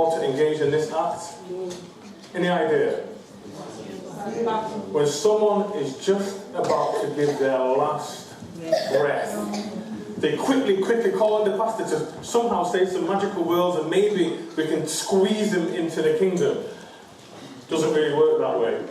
to engage in this act? Any idea? When someone is just about to give their last breath, they quickly call on the pastor to somehow say some magical words and maybe we can squeeze them into the kingdom. Doesn't really work that way,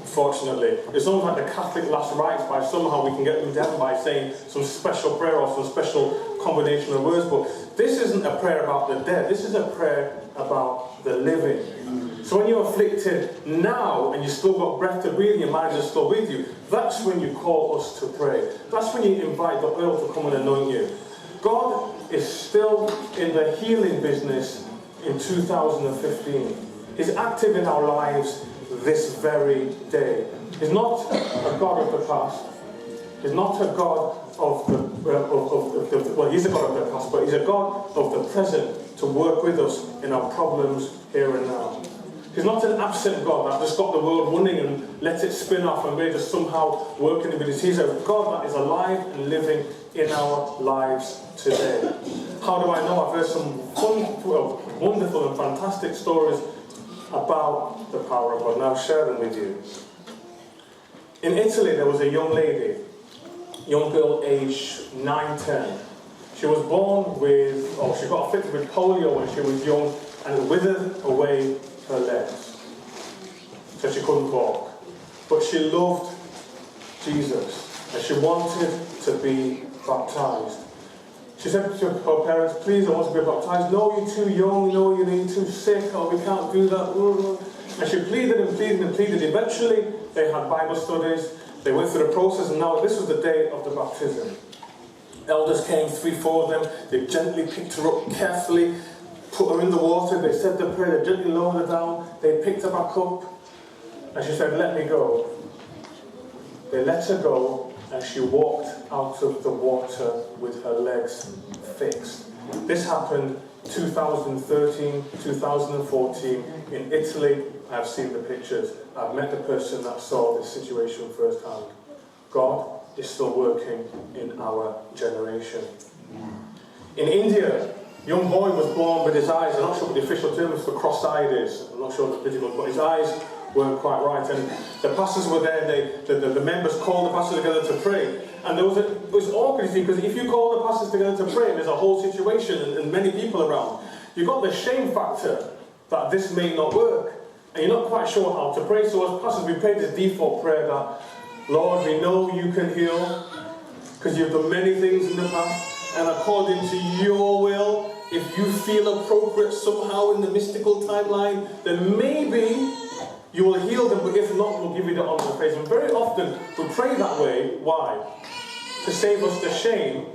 fortunately. It's almost like the Catholic last rites, by somehow we can get them down by saying some special prayer or some special combination of words. But this isn't a prayer about the dead, this is a prayer about the living. So when you're afflicted now and you've still got breath to breathe, your mind is still with you, that's when you call us to pray. That's when you invite the oil to come and anoint you. God is still in the healing business in 2015. He's active in our lives this very day. He's not a God of the past. He's not a God of the well, he's a God of the past, but he's a God of the present to work with us in our problems here and now. He's not an absent God that just got the world running and let it spin off and we're just somehow working with it. He's a God that is alive and living in our lives today. How do I know? I've heard some wonderful and fantastic stories about the power of God, and I'll share them with you. In Italy, there was a young lady, young girl aged 9-10. She was born with, she got afflicted with polio when she was young and it withered away her legs. So she couldn't walk. But she loved Jesus and she wanted to be baptized. She said to her parents, please, I want to be baptized. No, you're too young, no, you're too sick, or we can't do that. And she pleaded and pleaded and pleaded. Eventually, they had Bible studies, they went through the process, and now this was the day of the baptism. Elders came, 3-4 of them, they gently picked her up carefully, put her in the water, they said the prayer, they gently lowered her down, they picked her back up, and she said, let me go. They let her go, and she walked out of the water with her legs fixed. This happened 2013, 2014 in Italy. I've seen the pictures. I've met the person that saw this situation firsthand. God is still working in our generation. In India, a young boy was born with his eyes, I'm not sure what the official term is for cross-eyed is, I'm not sure what the digital, but his eyes weren't quite right, and the pastors were there, the members called the pastors together to pray, and it was awkward, you see, because if you call the pastors together to pray and there's a whole situation and many people around, you've got the shame factor that this may not work, and you're not quite sure how to pray. So as pastors, we pray this default prayer that, Lord, we know you can heal, because you've done many things in the past, and according to your will, if you feel appropriate somehow in the mystical timeline, then maybe you will heal them, but if not, we'll give you the honor and praise. And very often, we pray that way. Why? To save us the shame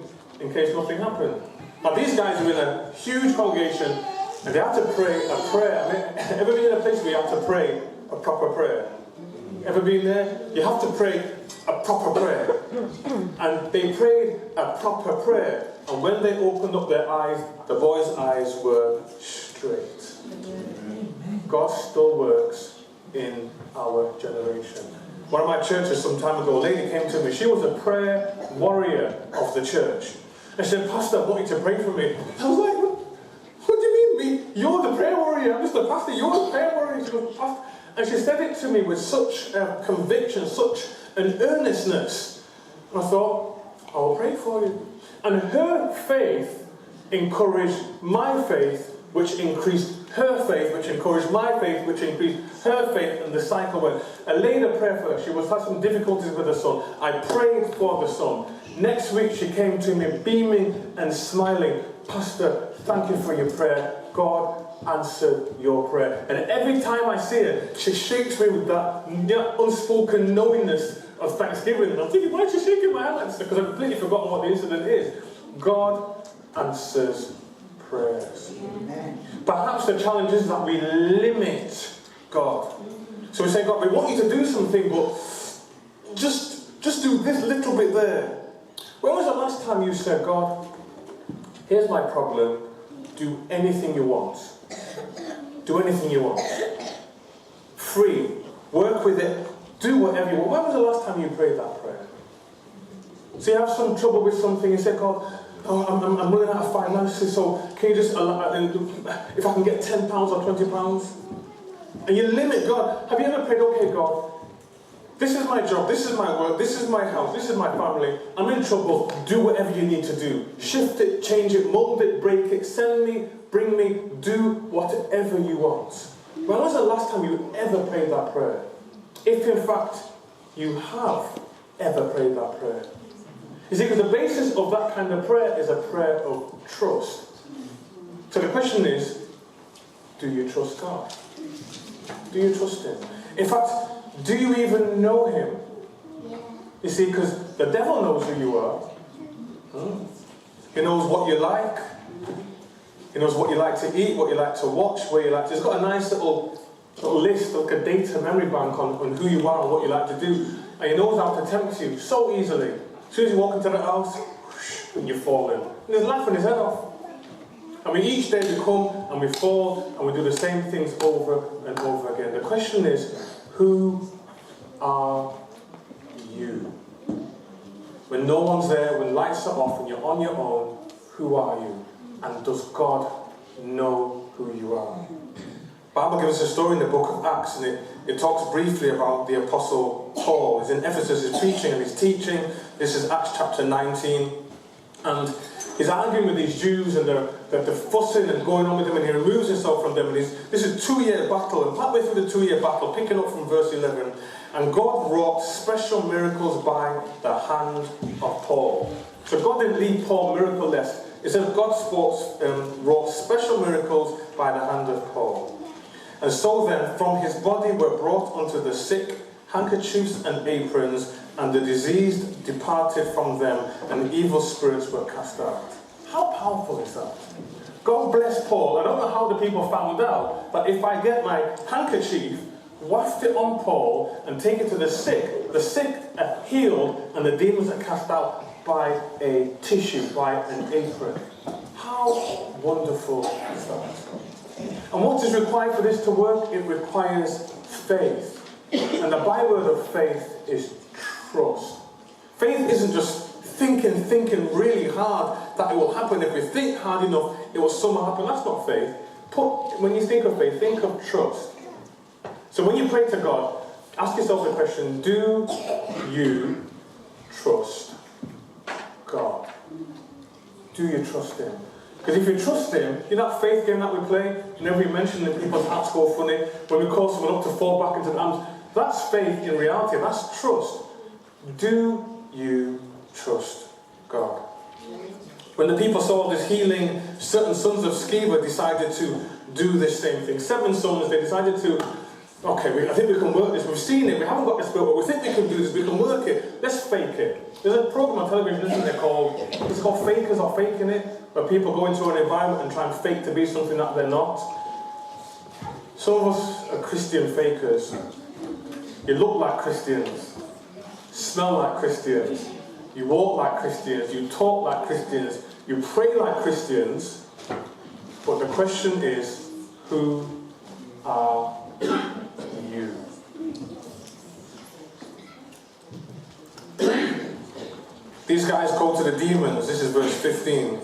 in case nothing happened. Now, these guys were in a huge congregation, and they had to pray a prayer. I mean, ever been in a place where you have to pray a proper prayer? Ever been there? You have to pray a proper prayer. And they prayed a proper prayer. And when they opened up their eyes, the boy's eyes were straight. God still works in our generation. One of my churches some time ago, a lady came to me. She was a prayer warrior of the church. And she said, Pastor, I want you to pray for me. I was like, what do you mean me? You're the prayer warrior. I'm just a pastor. You're the prayer warrior. She goes, Pastor. And she said it to me with such conviction, such an earnestness. And I thought, I will pray for you. And her faith encouraged my faith, which increased her faith, which encouraged my faith, which increased her faith, and the cycle went. I laid a prayer for her. She was having some difficulties with her son. I prayed for the son. Next week she came to me beaming and smiling. Pastor, thank you for your prayer. God answered your prayer. And every time I see her, she shakes me with that unspoken knowingness of thanksgiving. And I'm thinking, why is she shaking my hand like this? Because I've completely forgotten what the incident is. God answers prayers. Amen. Perhaps the challenge is that we limit God. So we say, God, we want you to do something, but just do this little bit there. When was the last time you said, God, here's my problem, do anything you want. Do anything you want. Free. Work with it. Do whatever you want. When was the last time you prayed that prayer? So you have some trouble with something, you say, God, oh, I'm running out of finances, so can you just allow, if I can get £10 or £20? And you limit God. Have you ever prayed, okay, God, this is my job, this is my work, this is my house, this is my family. I'm in trouble. Do whatever you need to do. Shift it, change it, mold it, break it, send me, bring me, do whatever you want. When was the last time you ever prayed that prayer? If in fact you have ever prayed that prayer. You see, because the basis of that kind of prayer is a prayer of trust. So the question is, do you trust God? Do you trust Him? In fact, do you even know Him? You see, because the devil knows who you are. He knows what you like. He knows what you like to eat, what you like to watch, where you like to... He's got a nice little list, like a data memory bank on who you are and what you like to do. And he knows how to tempt you so easily. As soon as you walk into the house, whoosh, and you fall in. And he's laughing his head off. I mean, each day we come and we fall and we do the same things over and over again. The question is, who are you? When no one's there, when lights are off and you're on your own, who are you? And does God know who you are? The Bible gives us a story in the book of Acts, and it talks briefly about the Apostle Paul. He's in Ephesus, he's preaching and he's teaching. This is Acts chapter 19. And he's arguing with these Jews, and they're fussing and going on with him, and he removes himself from them. And this is a 2-year battle, and partway through the 2-year battle, picking up from verse 11, and God wrought special miracles by the hand of Paul. So God didn't leave Paul miracle-less. It says God wrought special miracles by the hand of Paul. And so then, from his body were brought unto the sick handkerchiefs and aprons, and the diseased departed from them, and evil spirits were cast out. How powerful is that? God bless Paul. I don't know how the people found out, but if I get my handkerchief, waft it on Paul, and take it to the sick are healed, and the demons are cast out by a tissue, by an apron. How wonderful is that? And what is required for this to work? It requires faith. And the byword of faith is trust. Faith isn't just thinking really hard that it will happen. If we think hard enough, it will somehow happen. That's not faith. When you think of faith, think of trust. So when you pray to God, ask yourself the question, do you trust God? Do you trust Him? Because if you trust Him, you know that faith game that we play, whenever we mention it, people's hearts go funny, when we call someone up to fall back into the arms, that's faith in reality, that's trust. Do you trust God? When the people saw this healing, certain sons of Sceva decided to do this same thing. 7 sons, they decided to, okay, I think we can work this. We've seen it, we haven't got the spirit, but we think we can do this, we can work it. Let's fake it. There's a program on television, isn't there, it's called Fakers or Faking It, where people go into an environment and try and fake to be something that they're not. Some of us are Christian fakers. You look like Christians, smell like Christians, you walk like Christians, you talk like Christians, you pray like Christians, but the question is, who are you? These guys go to the demons. This is verse 15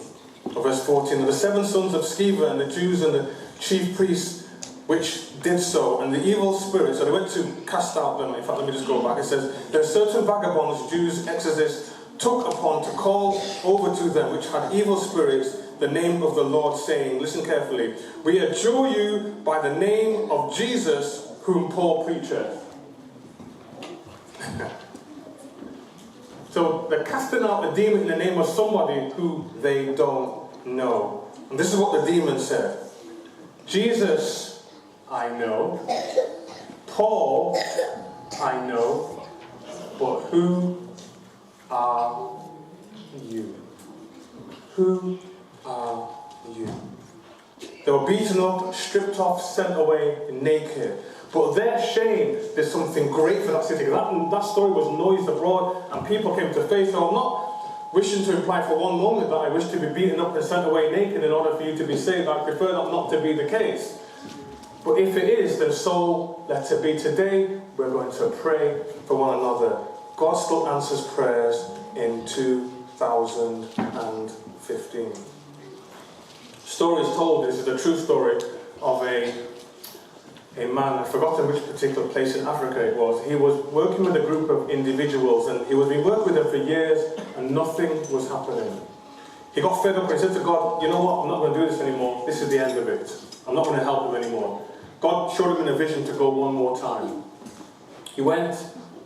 or verse 14. And the 7 sons of Sceva and the Jews and the chief priests which did so, and the evil spirits, so they went to cast out them. In fact, let me just go back. It says, there are certain vagabonds, Jews, exorcists, took upon to call over to them, which had evil spirits, the name of the Lord, saying, listen carefully, we adjure you by the name of Jesus, whom Paul preacheth. So they're casting out a demon in the name of somebody who they don't know. And this is what the demon said. Jesus, I know. Paul, I know. But who are you? Who are you? They were beaten up, stripped off, sent away naked. But their shame did something great for that city. That story was noised abroad and people came to faith. So I'm not wishing to imply for one moment that I wish to be beaten up and sent away naked in order for you to be saved. I prefer that not to be the case. But if it is, then so let it be. Today, we're going to pray for one another. God still answers prayers in 2000 2015. Story is told, this is a true story, of a man, I've forgotten which particular place in Africa it was. He was working with a group of individuals, and he was been working with them for years, and nothing was happening. He got fed up and he said to God, you know what, I'm not going to do this anymore. This is the end of it. I'm not going to help them anymore. God showed him in a vision to go one more time. He went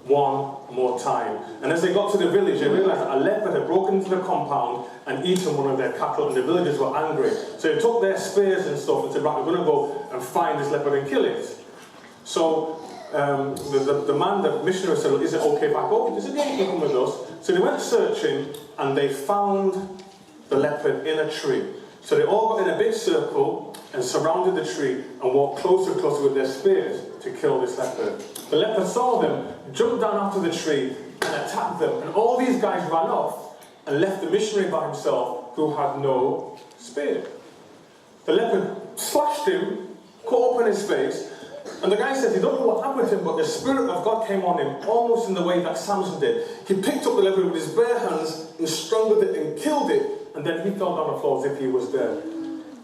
one more time. And as they got to the village, they realized that a leopard had broken into the compound and eaten one of their cattle, and the villagers were angry. So they took their spears and stuff and said, right, we're going to go and find this leopard and kill it. So the man, the missionary said, well, is it okay if I go? He said, yeah, you can come with us. So they went searching and they found the leopard in a tree. So they all got in a big circle and surrounded the tree and walked closer and closer with their spears to kill this leopard. The leopard saw them, jumped down after the tree and attacked them. And all these guys ran off and left the missionary by himself, who had no spear. The leopard slashed him, cut open his face, and the guy says he don't know what happened to him, but the Spirit of God came on him, almost in the way that Samson did. He picked up the leopard with his bare hands and strangled it and killed it, and then he fell down the floor as if he was dead.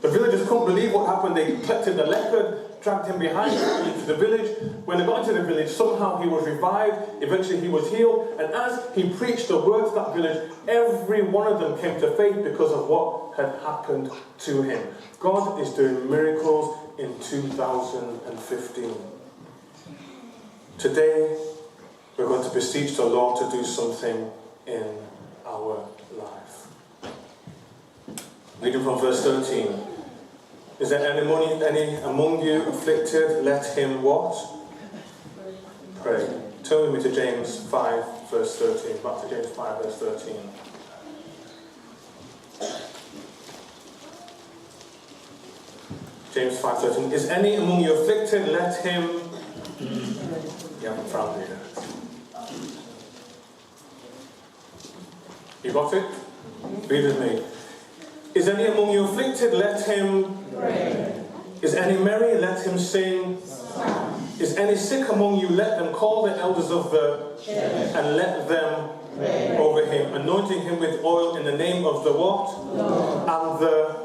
The villagers couldn't believe what happened. They collected the leopard, dragged him behind into the village. When they got into the village, somehow he was revived. Eventually he was healed. And as he preached the word to that village, every one of them came to faith because of what had happened to him. God is doing miracles in 2015. Today, we're going to beseech the Lord to do something in our life. Reading from verse 13. Is there any among you afflicted? Let him what? Pray. Turn with me to James 5, verse 13. Back to James 5, verse 13. James 5:13. Is any among you afflicted? Let him. You haven't found it yet. You got it? Read with me. Is any among you afflicted? Let him pray. Is any merry? Let him sing. Is any sick among you? Let them call the elders of the church and let them pray over him, anointing him with oil in the name of the what? Lord. And the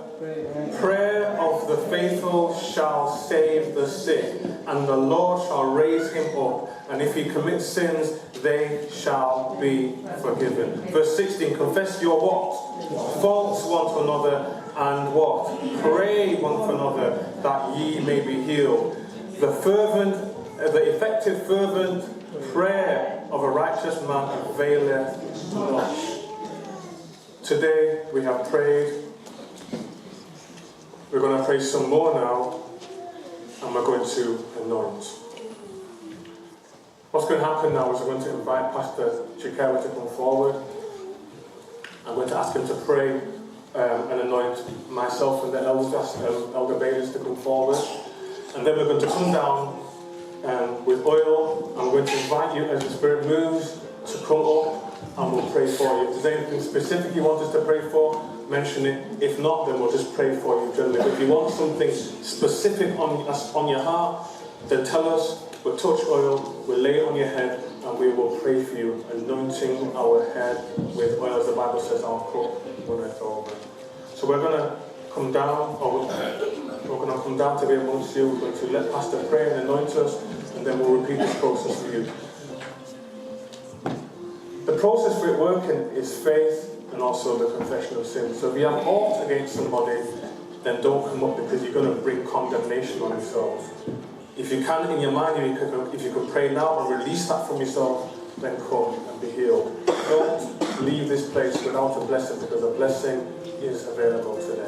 prayer of the faithful shall save the sick, and the Lord shall raise him up, and if he commits sins, they shall be forgiven. Verse 16, confess your what? Faults one to another, and what? Pray one for another, that ye may be healed. The effective fervent prayer of a righteous man availeth much. Today we have prayed. We're going to pray some more now, and we're going to anoint. What's going to happen now is we're going to invite Pastor Chikera to come forward. I'm going to ask him to pray and anoint myself and the elders, Elder Bailies, to come forward. And then we're going to come down with oil. I'm going to invite you, as the Spirit moves, to come up and we'll pray for you. If there's anything specific you want us to pray for, mention it. If not, then we'll just pray for you generally. But if you want something specific on your heart, then tell us. We'll touch oil, we'll lay it on your head, and we will pray for you, anointing our head with oil, as the Bible says, our cup runneth over. So we're going to come down, we're going to come down to be amongst you. We're going to let Pastor pray and anoint us, and then we'll repeat this process for you. The process for it working is faith and also the confession of sin. So if you have aught against somebody, then don't come up, because you're going to bring condemnation on yourself. If you can, in your mind, if you can pray now and release that from yourself, then come and be healed. Don't leave this place without a blessing, because a blessing is available today.